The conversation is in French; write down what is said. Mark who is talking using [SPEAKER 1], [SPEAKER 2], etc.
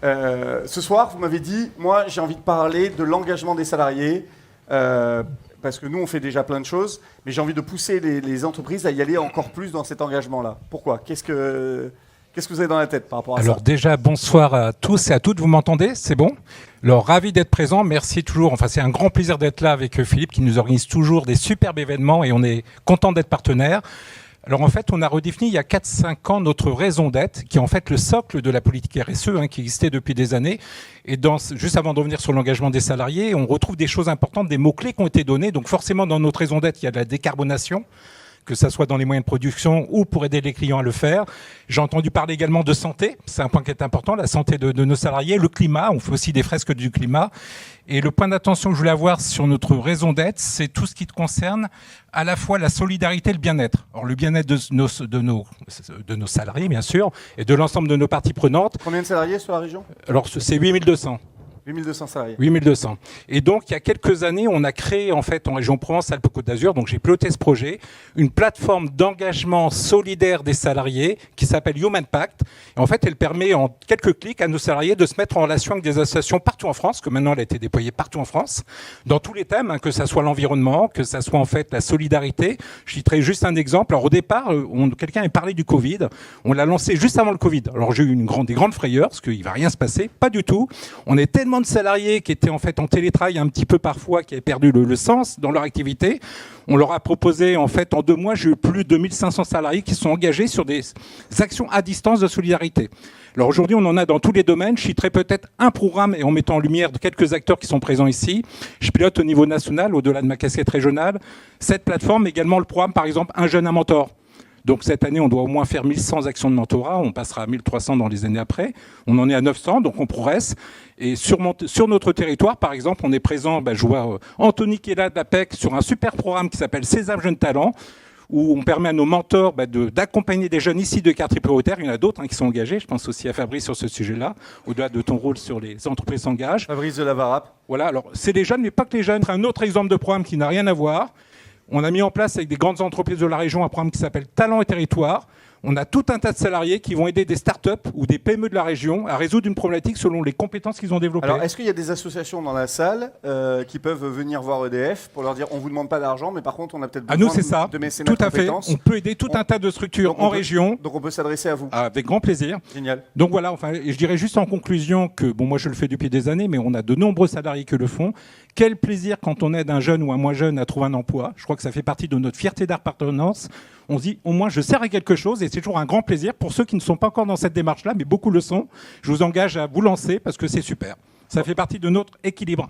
[SPEAKER 1] Ce soir, vous m'avez dit, moi j'ai envie de parler de l'engagement des salariés, parce que nous on fait déjà plein de choses, mais j'ai envie de pousser les entreprises à y aller encore plus dans cet engagement-là. Pourquoi ? Qu'est-ce que vous avez dans la tête par rapport à ça ?
[SPEAKER 2] Alors déjà, bonsoir à tous et à toutes, vous m'entendez ? C'est bon ? Alors ravi d'être présent, merci toujours, enfin c'est un grand plaisir d'être là avec Philippe qui nous organise toujours des superbes événements et on est content d'être partenaire. Alors en fait, on a redéfini il y a 4-5 ans notre raison d'être, qui est en fait le socle de la politique RSE, qui existait depuis des années. Et juste avant de revenir sur l'engagement des salariés, on retrouve des choses importantes, des mots-clés qui ont été donnés. Donc forcément, dans notre raison d'être, il y a de la décarbonation, que ça soit dans les moyens de production ou pour aider les clients à le faire. J'ai entendu parler également de santé, c'est un point qui est important, la santé de nos salariés, le climat, on fait aussi des fresques du climat. Et le point d'attention que je voulais avoir sur notre raison d'être, c'est tout ce qui concerne à la fois la solidarité et le bien-être. Alors le bien-être de nos salariés, bien sûr, et de l'ensemble de nos parties prenantes.
[SPEAKER 1] Combien de salariés sur la région ?
[SPEAKER 2] Alors c'est 8200.
[SPEAKER 1] 8200 salariés.
[SPEAKER 2] 8200. Et donc, il y a quelques années, on a créé, en fait, en région Provence-Alpes-Côte d'Azur, donc j'ai piloté ce projet, une plateforme d'engagement solidaire des salariés qui s'appelle Human Pact. Et en fait, elle permet en quelques clics à nos salariés de se mettre en relation avec des associations partout en France, que maintenant elle a été déployée partout en France, dans tous les thèmes, que ça soit l'environnement, que ça soit en fait la solidarité. Je citerai juste un exemple. Alors au départ, quelqu'un a parlé du Covid. On l'a lancé juste avant le Covid. Alors j'ai eu des grandes frayeurs, parce qu'il ne va rien se passer. Pas du tout. On est tellement de salariés qui étaient en fait en télétravail un petit peu parfois, qui avaient perdu le sens dans leur activité. On leur a proposé, en fait, en 2 mois, j'ai eu plus de 1500 salariés qui sont engagés sur des actions à distance de solidarité. Alors aujourd'hui, on en a dans tous les domaines. Je citerai peut-être un programme et en mettant en lumière quelques acteurs qui sont présents ici. Je pilote au niveau national, au-delà de ma casquette régionale, cette plateforme, également le programme, par exemple, Un jeune, un mentor. Donc cette année, on doit au moins faire 1100 actions de mentorat. On passera à 1300 dans les années après. On en est à 900, donc on progresse. Et sur notre territoire, par exemple, on est présent, je vois Anthony qui est là de l'APEC, sur un super programme qui s'appelle Sésame Jeunes Talents, où on permet à nos mentors d'accompagner des jeunes ici de quartiers prioritaires. Il y en a d'autres qui sont engagés. Je pense aussi à Fabrice sur ce sujet-là, au-delà de ton rôle sur les entreprises s'engagent.
[SPEAKER 1] Fabrice de la Varap.
[SPEAKER 2] Voilà, alors c'est les jeunes, mais pas que les jeunes. Un autre exemple de programme qui n'a rien à voir. On a mis en place avec des grandes entreprises de la région un programme qui s'appelle Talent et Territoire. On a tout un tas de salariés qui vont aider des startups ou des PME de la région à résoudre une problématique selon les compétences qu'ils ont développées.
[SPEAKER 1] Alors, est-ce qu'il y a des associations dans la salle qui peuvent venir voir EDF pour leur dire on ne vous demande pas d'argent, mais par contre, on a peut-être besoin de mécénat de compétences.
[SPEAKER 2] Tout à fait. On peut aider tout un tas de structures en région.
[SPEAKER 1] Donc, on peut s'adresser à vous.
[SPEAKER 2] Avec grand plaisir.
[SPEAKER 1] Génial.
[SPEAKER 2] Donc voilà, je dirais juste en conclusion que, moi je le fais depuis des années, mais on a de nombreux salariés qui le font. Quel plaisir quand on aide un jeune ou un moins jeune à trouver un emploi. Je crois que ça fait partie de notre fierté d'appartenance. On se dit, au moins, je sers à quelque chose et c'est toujours un grand plaisir pour ceux qui ne sont pas encore dans cette démarche-là, mais beaucoup le sont. Je vous engage à vous lancer parce que c'est super. Ça fait partie de notre équilibre.